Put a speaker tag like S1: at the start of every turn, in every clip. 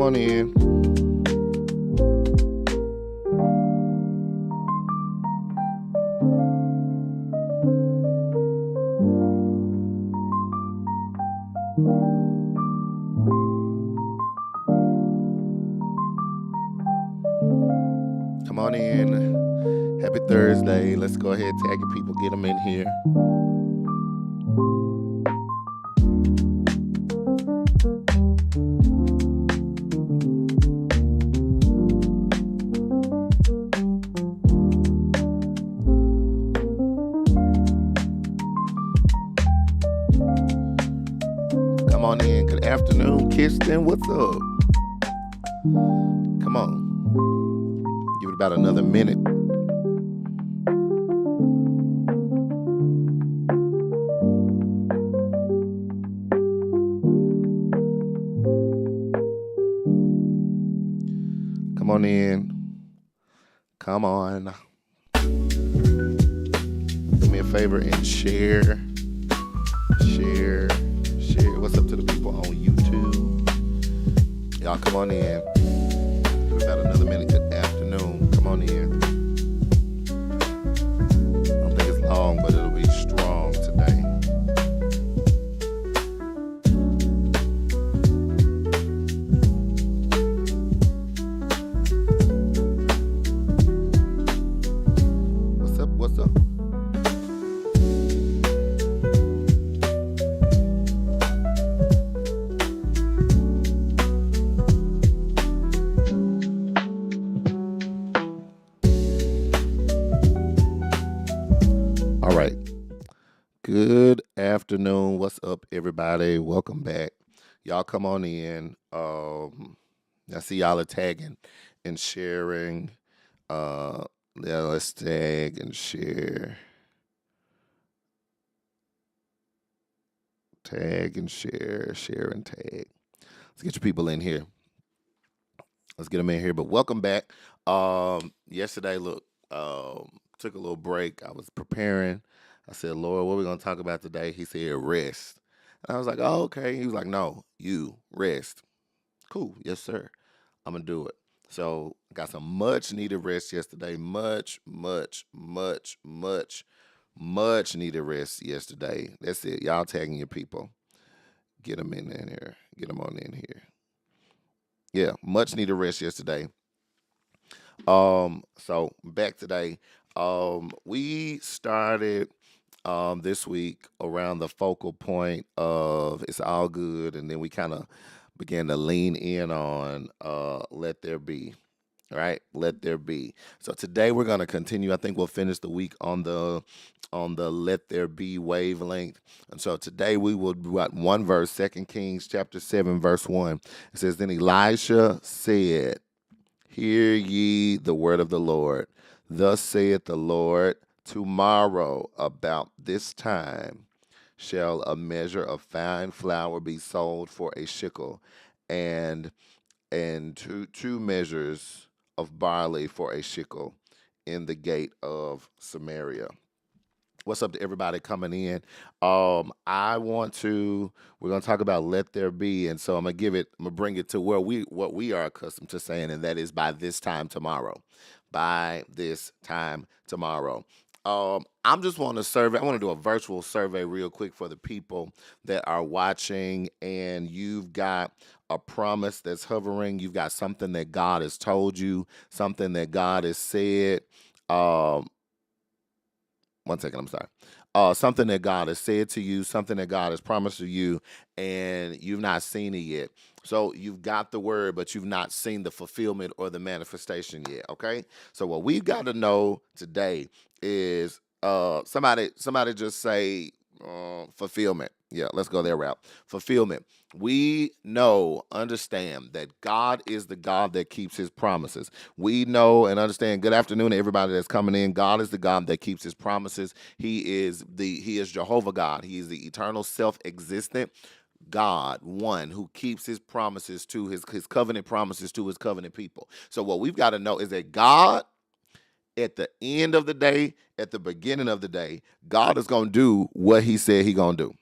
S1: on in. Come on in. Happy Thursday. Wednesday. Let's go ahead, tag your people, get them in here. Come on in. Good afternoon, Kirsten. What's up? Come on. Give it about another minute. Come on in. Come on. Do me a favor and share. Share. What's up to the people on YouTube? Y'all come on in. Give it about another minute. Good afternoon. Come on in. I don't think it's long, but it'll be strong today. What's up? All right. Good afternoon. What's up, everybody? Welcome back. Y'all come on in. I see y'all are tagging and sharing. Let's tag and share. Tag and share and tag. Let's get your people in here. Let's get them in here. But welcome back. Yesterday, look, took a little break. I was preparing. I said, Lord, what are we going to talk about today? He said, rest. And I was like, oh, okay. He was like, no, you rest. Cool. Yes, sir. I'm going to do it. So got some much needed rest yesterday. Much needed rest yesterday. That's it. Y'all tagging your people. Get them in here. Get them on in here. Yeah, much needed rest yesterday. So back today. We started this week around the focal point of it's all good, and then we kind of began to lean in on let there be. Right? Let there be. So today we're going to continue. I think we'll finish the week on the let there be wavelength. And so today we will do one verse, 2 Kings chapter 7, verse 1. It says, then Elisha said, hear ye the word of the Lord. Thus saith the Lord, tomorrow about this time shall a measure of fine flour be sold for a shekel, and two measures of barley for a shekel in the gate of Samaria. What's up to everybody coming in? We're going to talk about let there be. And so I'm going to bring it to what we are accustomed to saying, and that is by this time tomorrow. By this time tomorrow. I'm just want to survey. I want to do a virtual survey real quick for the people that are watching, and you've got a promise that's hovering. You've got something that God has told you, something that God has said. One second, I'm sorry. Something that God has said to you, something that God has promised to you, and you've not seen it yet. So you've got the word, but you've not seen the fulfillment or the manifestation yet, okay? So what we've got to know today is somebody just say fulfillment. Yeah, let's go that route. Fulfillment. We understand that God is the God that keeps his promises. We know and understand. Good afternoon to everybody that's coming in. God is the God that keeps his promises. He is Jehovah God. He is the eternal self-existent God, one who keeps his promises to his covenant promises to his covenant people. So what we've got to know is that God, at the end of the day, at the beginning of the day, God is going to do what he said he's going to do.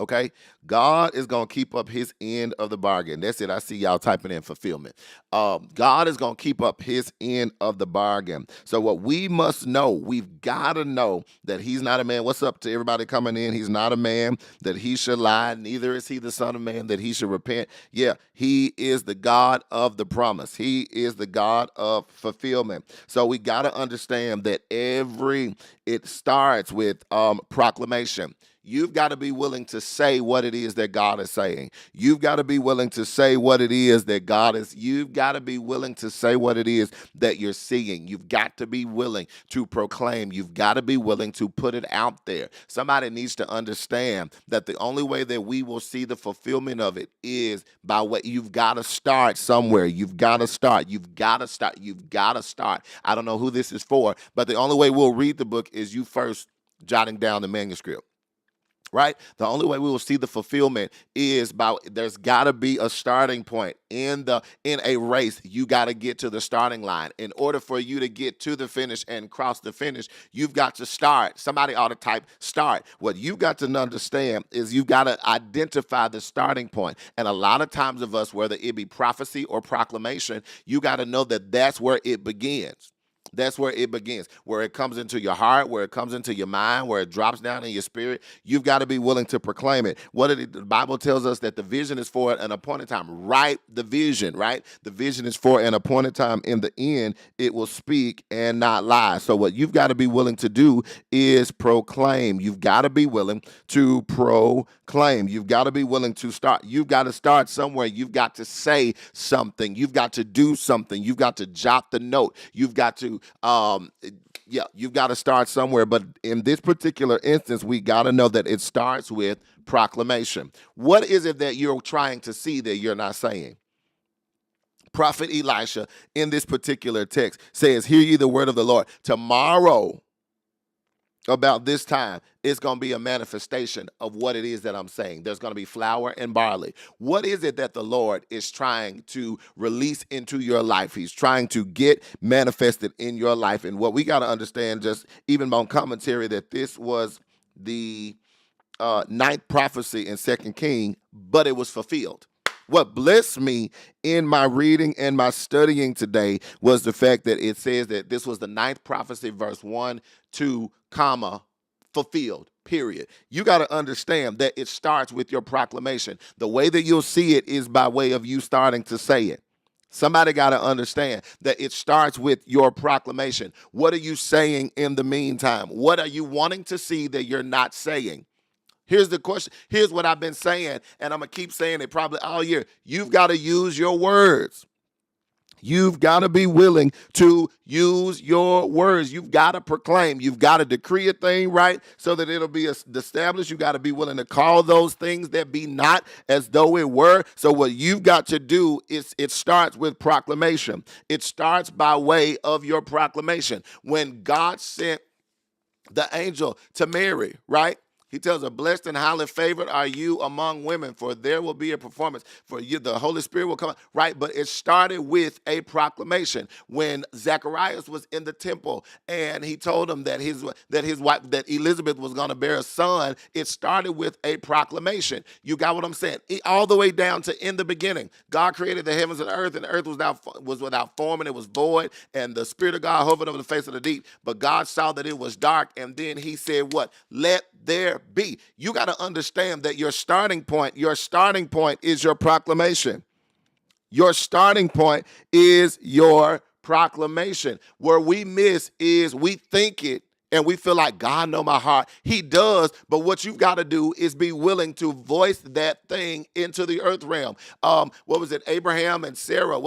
S1: Okay, God is going to keep up his end of the bargain. That's it. I see y'all typing in fulfillment. God is going to keep up his end of the bargain. So what we must know, we've got to know that he's not a man. What's up to everybody coming in? He's not a man that he should lie. Neither is he the son of man that he should repent. Yeah, he is the God of the promise. He is the God of fulfillment. So we got to understand that it starts with proclamation. You've got to be willing to say what it is that God is saying. You've got to be willing to say what it is that you've got to be willing to say what it is that you're seeing. You've got to be willing to proclaim. You've got to be willing to put it out there. Somebody needs to understand that the only way that we will see the fulfillment of it is by what you've got to start somewhere. You've got to start. You've got to start. You've got to start. I don't know who this is for, but the only way we'll read the book is you first jotting down the manuscript. Right? The only way we will see the fulfillment is there's got to be a starting point in a race. You got to get to the starting line. In order for you to get to the finish and cross the finish, you've got to start. Somebody ought to type start. What you've got to understand is you've got to identify the starting point. And a lot of times of us, whether it be prophecy or proclamation, you got to know that that's where it begins. That's where it begins, where it comes into your heart, where it comes into your mind, where it drops down in your spirit. You've got to be willing to proclaim it. The Bible tells us that the vision is for an appointed time. Write the vision, right? The vision is for an appointed time. In the end, it will speak and not lie. So what you've got to be willing to do is proclaim. You've got to be willing to proclaim. You've got to be willing to start. You've got to start somewhere. You've got to say something. You've got to do something. You've got to jot the note. You've got to you've got to start somewhere. But in this particular instance, we got to know that it starts with proclamation. What is it that you're trying to see that you're not saying? Prophet Elisha in this particular text says, hear ye the word of the Lord. Tomorrow, about this time, it's going to be a manifestation of what it is that I'm saying. There's going to be flour and barley. What is it that the Lord is trying to release into your life? He's trying to get manifested in your life. And what we got to understand, just even on commentary, that this was the ninth prophecy in 2 Kings, but it was fulfilled. What blessed me in my reading and my studying today was the fact that it says that this was the ninth prophecy, verse 1, 2, comma, fulfilled, period. You got to understand that it starts with your proclamation. The way that you'll see it is by way of you starting to say it. Somebody got to understand that it starts with your proclamation. What are you saying in the meantime? What are you wanting to see that you're not saying? Here's the question. Here's what I've been saying, and I'm going to keep saying it probably all year. You've got to use your words. You've got to be willing to use your words. You've got to proclaim. You've got to decree a thing, right, so that it'll be established. You've got to be willing to call those things that be not as though it were. So what you've got to do is it starts with proclamation. It starts by way of your proclamation. When God sent the angel to Mary, right? He tells her, blessed and highly favored are you among women, for there will be a performance for you. The Holy Spirit will come, right? But it started with a proclamation. When Zacharias was in the temple and he told him that his wife, that Elizabeth was going to bear a son, it started with a proclamation. You got what I'm saying? All the way down to in the beginning, God created the heavens and the earth was without form and it was void, and the Spirit of God hovered over the face of the deep. But God saw that it was dark, and then he said what? Let there be. You got to understand that your starting point is your proclamation. Your starting point is your proclamation. Where we miss is we think it and we feel like God knows my heart. He does, but what you've got to do is be willing to voice that thing into the earth realm. What was it? Abraham and Sarah,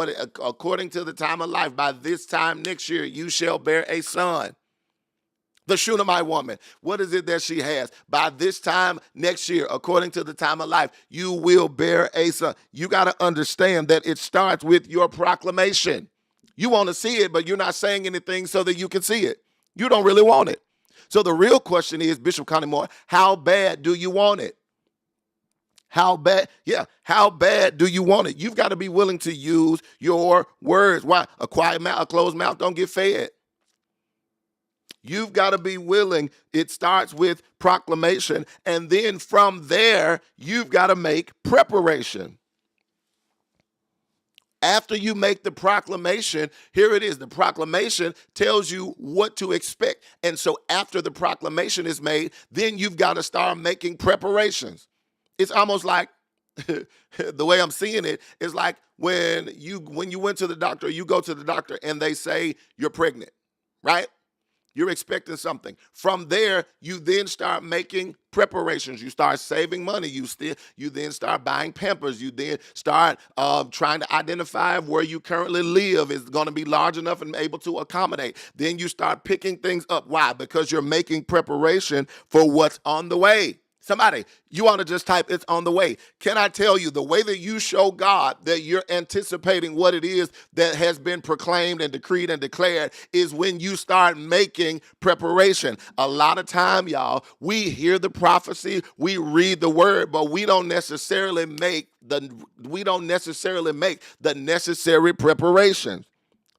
S1: according to the time of life, by this time next year, you shall bear a son. The Shunammite woman, what is it that she has? By this time next year, according to the time of life, you will bear a son. You got to understand that it starts with your proclamation. You want to see it, but you're not saying anything so that you can see it. You don't really want it. So the real question is, Bishop Connie Moore, how bad do you want it? How bad? Yeah, how bad do you want it? You've got to be willing to use your words. Why? A quiet mouth, a closed mouth don't get fed. You've got to be willing. It starts with proclamation. And then from there, you've got to make preparation. After you make the proclamation, here it is. The proclamation tells you what to expect. And so after the proclamation is made, then you've got to start making preparations. It's almost like the way I'm seeing it is like when you went to the doctor, you go to the doctor and they say you're pregnant, right? You're expecting something. From there, you then start making preparations. You start saving money. You then start buying Pampers. You then start trying to identify if where you currently live is going to be large enough and able to accommodate. Then you start picking things up. Why? Because you're making preparation for what's on the way. Somebody, you ought to just type, it's on the way. Can I tell you, the way that you show God that you're anticipating what it is that has been proclaimed and decreed and declared is when you start making preparation. A lot of time, y'all, we hear the prophecy, we read the word, but we don't necessarily make the necessary preparations.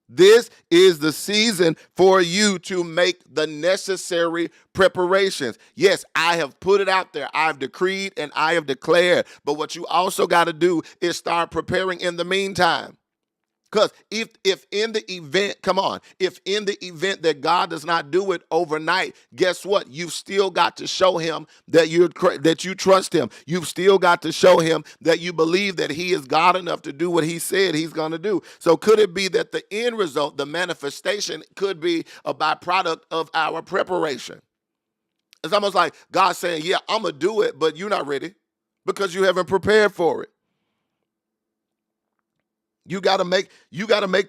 S1: This is the season for you to make the necessary preparations. Yes, I have put it out there. I've decreed and I have declared. But what you also got to do is start preparing in the meantime. Because if in the event, if in the event that God does not do it overnight, guess what? You've still got to show him that you trust him. You've still got to show him that you believe that he is God enough to do what he said he's going to do. So could it be that the end result, the manifestation, could be a byproduct of our preparation? It's almost like God saying, yeah, I'm going to do it, but you're not ready because you haven't prepared for it. You got to make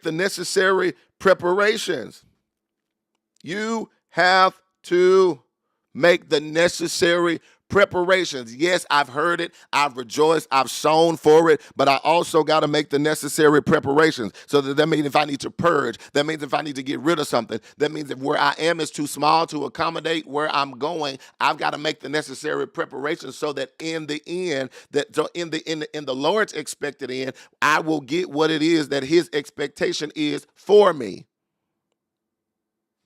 S1: the necessary preparations. You have to make the necessary preparations. Yes, I've heard it. I've rejoiced. I've sown for it. But I also got to make the necessary preparations. So that means if I need to purge, that means if I need to get rid of something, that means if where I am is too small to accommodate where I'm going, I've got to make the necessary preparations so that in the end, in the Lord's expected end, I will get what it is that his expectation is for me.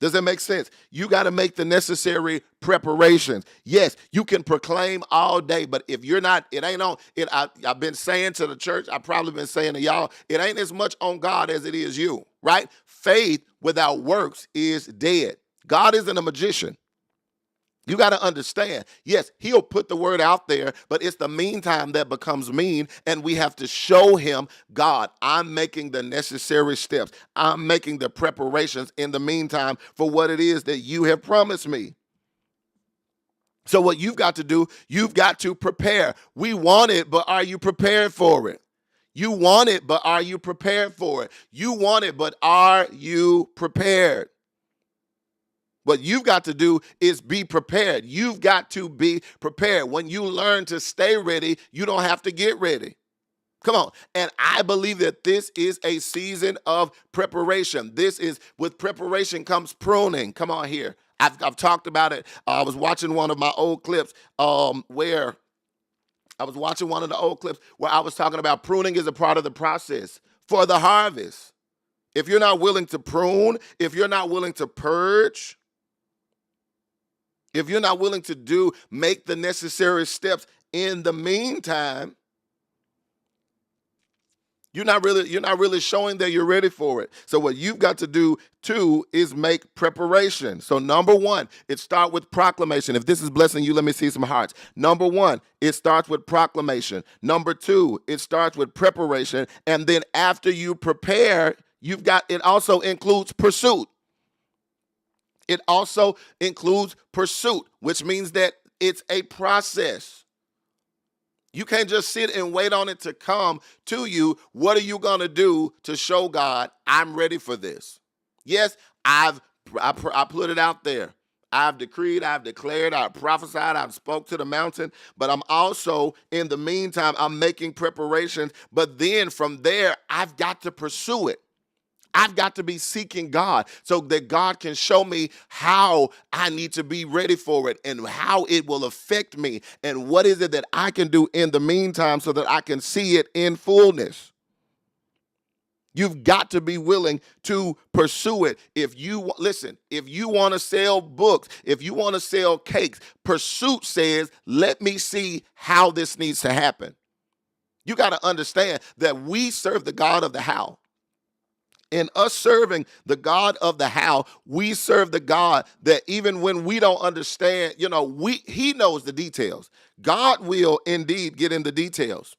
S1: Does that make sense? You got to make the necessary preparations. Yes, you can proclaim all day, but if you're not, it ain't on it. I've been saying to the church, I've probably been saying to y'all, it ain't as much on God as it is you, right? Faith without works is dead. God isn't a magician. You got to understand, yes, he'll put the word out there, but it's the meantime that becomes mean, and we have to show him, God, I'm making the necessary steps. I'm making the preparations in the meantime for what it is that you have promised me. So what you've got to do, you've got to prepare. We want it, but are you prepared for it? You want it, but are you prepared for it? You want it, but are you prepared? What you've got to do is be prepared. You've got to be prepared. When you learn to stay ready, you don't have to get ready. Come on. And I believe that this is a season of preparation. With preparation comes pruning. Come on here. I've talked about it. I was watching one of my old clips where I was talking about pruning is a part of the process for the harvest. If you're not willing to prune, if you're not willing to purge, if you're not willing to make the necessary steps in the meantime, you're not really showing that you're ready for it. So what you've got to do too is make preparation. So number one, it starts with proclamation. If this is blessing you, let me see some hearts. Number one, it starts with proclamation. Number two, it starts with preparation. And then after you prepare, it also includes pursuit. It also includes pursuit, which means that it's a process. You can't just sit and wait on it to come to you. What are you going to do to show God, I'm ready for this? Yes, I put it out there. I've decreed, I've declared, I've prophesied, I've spoke to the mountain, but I'm also, in the meantime, I'm making preparations. But then from there, I've got to pursue it. I've got to be seeking God so that God can show me how I need to be ready for it and how it will affect me and what is it that I can do in the meantime so that I can see it in fullness. You've got to be willing to pursue it. Listen, if you want to sell books, if you want to sell cakes, Pursuit says, let me see how this needs to happen. You got to understand that we serve the God of the how. In us serving the God of the how, we serve the God that even when we don't understand, he knows the details. God will indeed get in the details.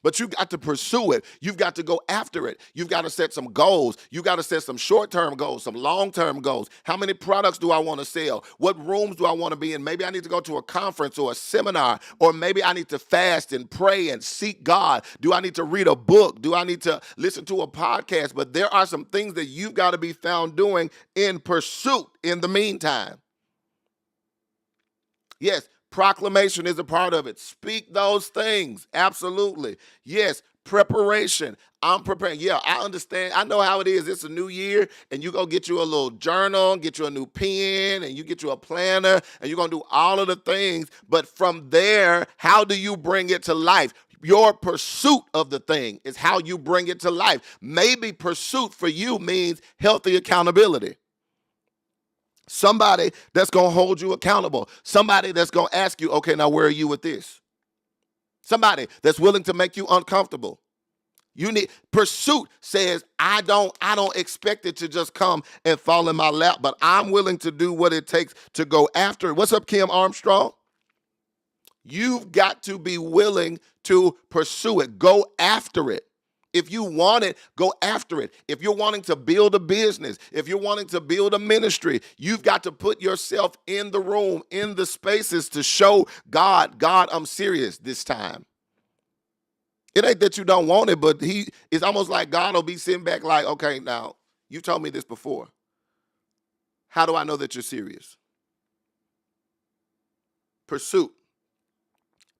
S1: But you got to pursue it. You've got to go after it. You've got to set some goals. You got to set some short-term goals, some long-term goals. How many products do I want to sell? What rooms do I want to be in? Maybe I need to go to a conference or a seminar, or maybe I need to fast and pray and seek God. Do I need to read a book? Do I need to listen to a podcast? But there are some things that you've got to be found doing in pursuit in the meantime. Yes, proclamation is a part of it. Speak those things. Absolutely. Yes, preparation. I'm preparing. Yeah, I understand. I know how it is. It's a new year, and you go get you a little journal, get you a new pen, and you get you a planner, and you're going to do all of the things. But from there, how do you bring it to life? Your pursuit of the thing is how you bring it to life. Maybe pursuit for you means healthy accountability. Somebody that's going to hold you accountable. Somebody that's going to ask you, okay, now where are you with this? Somebody that's willing to make you uncomfortable. Pursuit says, I don't expect it to just come and fall in my lap, but I'm willing to do what it takes to go after it. What's up, Kim Armstrong? You've got to be willing to pursue it. Go after it. If you want it, go after it. If you're wanting to build a business, if you're wanting to build a ministry, you've got to put yourself in the room, in the spaces to show God, I'm serious this time. It ain't that you don't want it, but it's almost like God will be sitting back like, okay, now, you told me this before. How do I know that you're serious? Pursuit.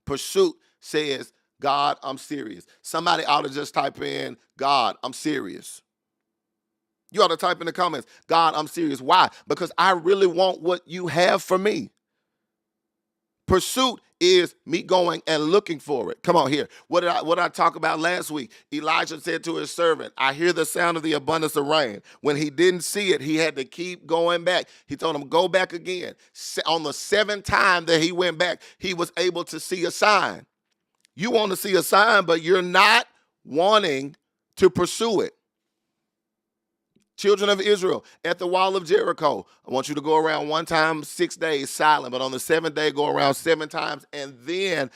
S1: Pursuit says, God, I'm serious. Somebody ought to just type in, God, I'm serious. You ought to type in the comments, God, I'm serious. Why? Because I really want what you have for me. Pursuit is me going and looking for it. Come on here. What did I talk about last week? Elijah said to his servant, I hear the sound of the abundance of rain. When he didn't see it, he had to keep going back. He told him, go back again. On the seventh time that he went back, he was able to see a sign. You want to see a sign, but you're not wanting to pursue it. Children of Israel at the wall of Jericho, I want you to go around one time 6 days silent, but on the seventh day, go around 7 times. And then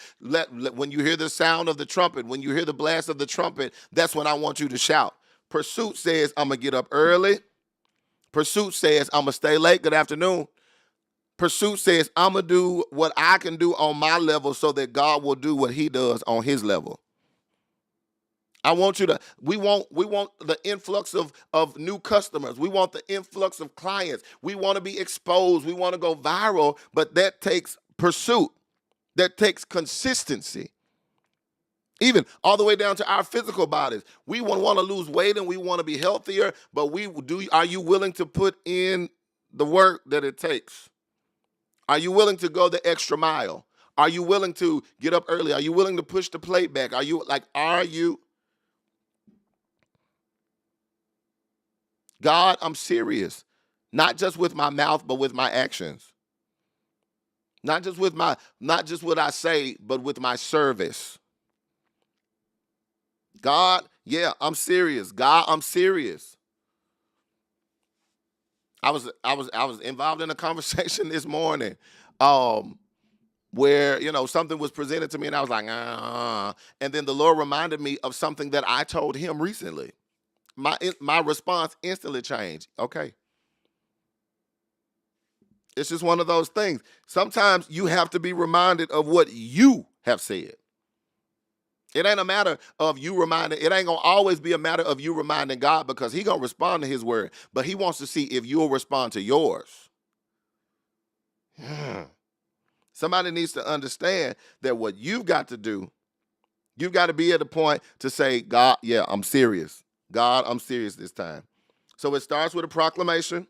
S1: when you hear the sound of the trumpet, when you hear the blast of the trumpet, that's when I want you to shout. Pursuit says, I'm going to get up early. Pursuit says, I'm going to stay late. Good afternoon. Pursuit says, I'm going to do what I can do on my level so that God will do what he does on his level. We want the influx of new customers. We want the influx of clients. We want to be exposed. We want to go viral, but that takes pursuit. That takes consistency. Even all the way down to our physical bodies. We want to lose weight and we want to be healthier, but are you willing to put in the work that it takes? Are you willing to go the extra mile? Are you willing to get up early? Are you willing to push the plate back? Are you? God, I'm serious. Not just with my mouth, but with my actions. Not just what I say, but with my service. God, yeah, I'm serious. God, I'm serious. I was involved in a conversation this morning, where something was presented to me and I was like, and then the Lord reminded me of something that I told him recently. My response instantly changed. Okay. It's just one of those things. Sometimes you have to be reminded of what you have said. It ain't a matter of you reminding. It ain't going to always be a matter of you reminding God, because he going to respond to his word. But he wants to see if you'll respond to yours. Somebody needs to understand that what you've got to do, you've got to be at a point to say, God, yeah, I'm serious. God, I'm serious this time. So it starts with a proclamation.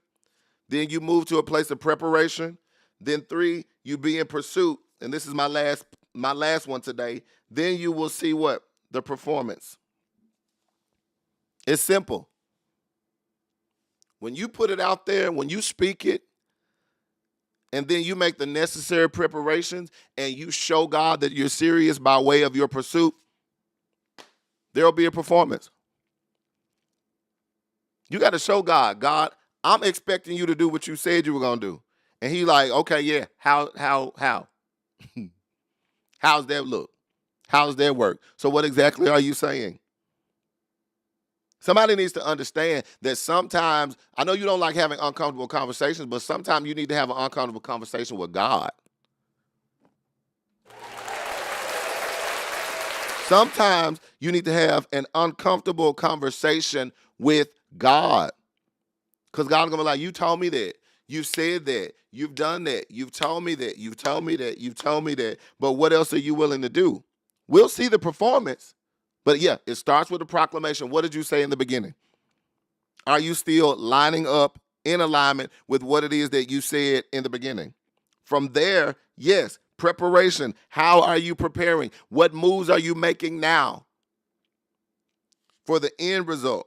S1: Then you move to a place of preparation. Then 3, you be in pursuit. And this is my last one today. Then you will see what? The performance. It's simple. When you put it out there, when you speak it, and then you make the necessary preparations and you show God that you're serious by way of your pursuit, there'll be a performance. You got to show God, I'm expecting you to do what you said you were going to do. And he like, okay, yeah, how? How's that look? How's that work? So what exactly are you saying? Somebody needs to understand that sometimes, I know you don't like having uncomfortable conversations, but sometimes you need to have an uncomfortable conversation with God. Sometimes you need to have an uncomfortable conversation with God. Because God's going to be like, you told me that. You said that. You've done that. You've told me that. You've told me that. You've told me that. But what else are you willing to do? We'll see the performance. But yeah, it starts with a proclamation. What did you say in the beginning? Are you still lining up in alignment with what it is that you said in the beginning? From there, yes, preparation. How are you preparing? What moves are you making now for the end result?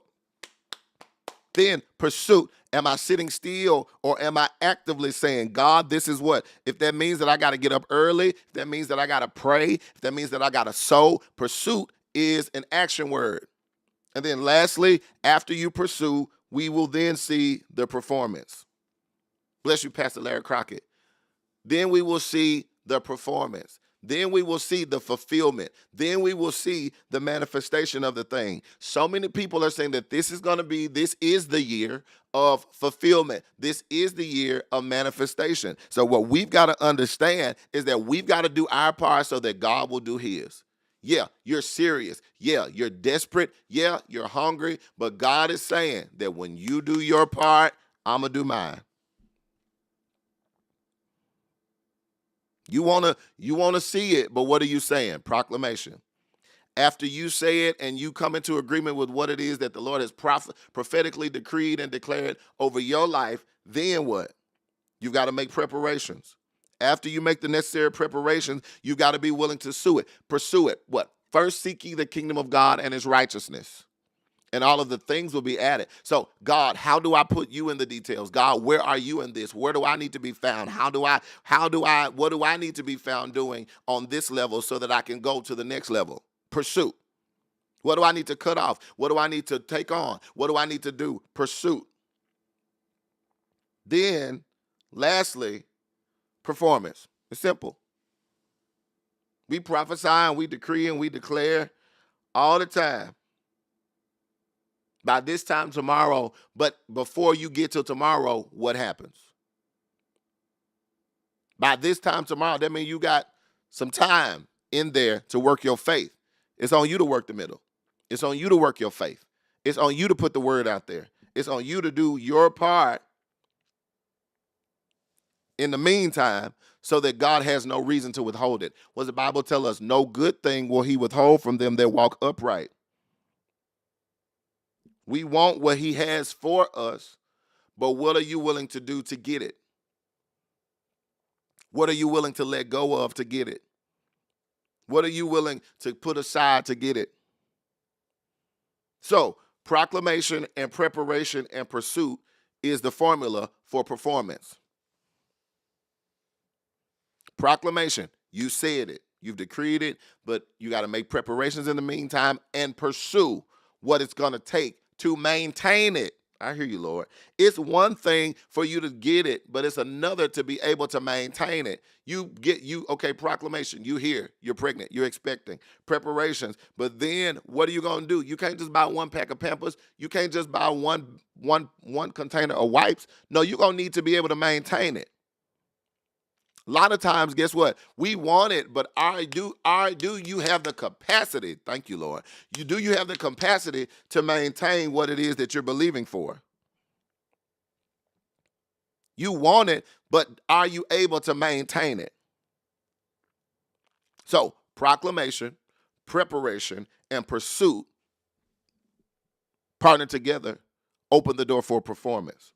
S1: Then pursuit. Am I sitting still or am I actively saying, God, this is what? If that means that I got to get up early, if that means that I got to pray, if that means that I got to sow, pursuit is an action word. And then lastly, after you pursue, we will then see the performance. Bless you, Pastor Larry Crockett. Then we will see the performance. Then we will see the fulfillment. Then we will see the manifestation of the thing. So many people are saying that this is the year of fulfillment. This is the year of manifestation. So what we've got to understand is that we've got to do our part so that God will do his. Yeah, you're serious. Yeah, you're desperate. Yeah, you're hungry. But God is saying that when you do your part, I'm going to do mine. You wanna see it, but what are you saying? Proclamation. After you say it and you come into agreement with what it is that the Lord has prophetically decreed and declared over your life, then what? You've got to make preparations. After you make the necessary preparations, you've got to be willing to pursue it. What? First seek ye the kingdom of God and his righteousness, and all of the things will be added. So, God, how do I put you in the details? God, where are you in this? Where do I need to be found? What do I need to be found doing on this level so that I can go to the next level? Pursuit. What do I need to cut off? What do I need to take on? What do I need to do? Pursuit. Then, lastly, performance. It's simple. We prophesy and we decree and we declare all the time. By this time tomorrow, but before you get to tomorrow, what happens? By this time tomorrow, that means you got some time in there to work your faith. It's on you to work the middle. It's on you to work your faith. It's on you to put the word out there. It's on you to do your part in the meantime so that God has no reason to withhold it. What does the Bible tell us? No good thing will he withhold from them that walk upright. We want what he has for us, but what are you willing to do to get it? What are you willing to let go of to get it? What are you willing to put aside to get it? So, proclamation and preparation and pursuit is the formula for performance. Proclamation, you said it, you've decreed it, but you got to make preparations in the meantime and pursue what it's going to take to maintain it. I hear you, Lord. It's one thing for you to get it, but it's another to be able to maintain it. Proclamation, you hear, you're pregnant, you're expecting, preparations, but then what are you going to do? You can't just buy one pack of Pampers. You can't just buy one container of wipes. No, you're going to need to be able to maintain it. A lot of times, guess what? We want it, but do you have the capacity? Thank you, Lord. Do you have the capacity to maintain what it is that you're believing for? You want it, but are you able to maintain it? So, proclamation, preparation, and pursuit partner together, open the door for performance.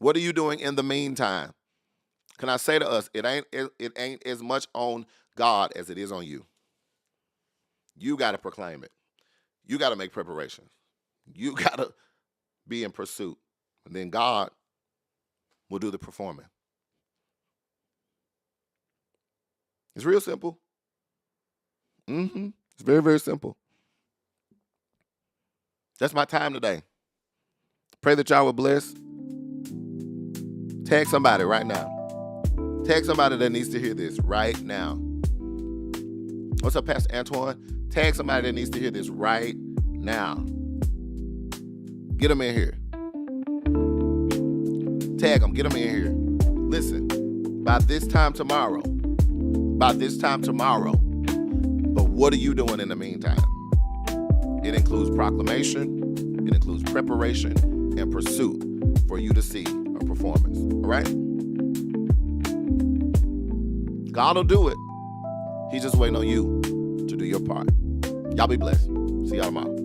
S1: What are you doing in the meantime? Can I say to us, it ain't as much on God as it is on you. You got to proclaim it. You got to make preparation. You got to be in pursuit. And then God will do the performing. It's real simple. It's very, very simple. That's my time today. Pray that y'all were blessed. Tag somebody right now. Tag somebody that needs to hear this right now. What's up, Pastor Antoine? Tag somebody that needs to hear this right now. Get them in here. Tag them. Get them in here. Listen, by this time tomorrow. But what are you doing in the meantime? It includes proclamation. It includes preparation and pursuit for you to see a performance. All right? God will do it. He's just waiting on you to do your part. Y'all be blessed. See y'all tomorrow.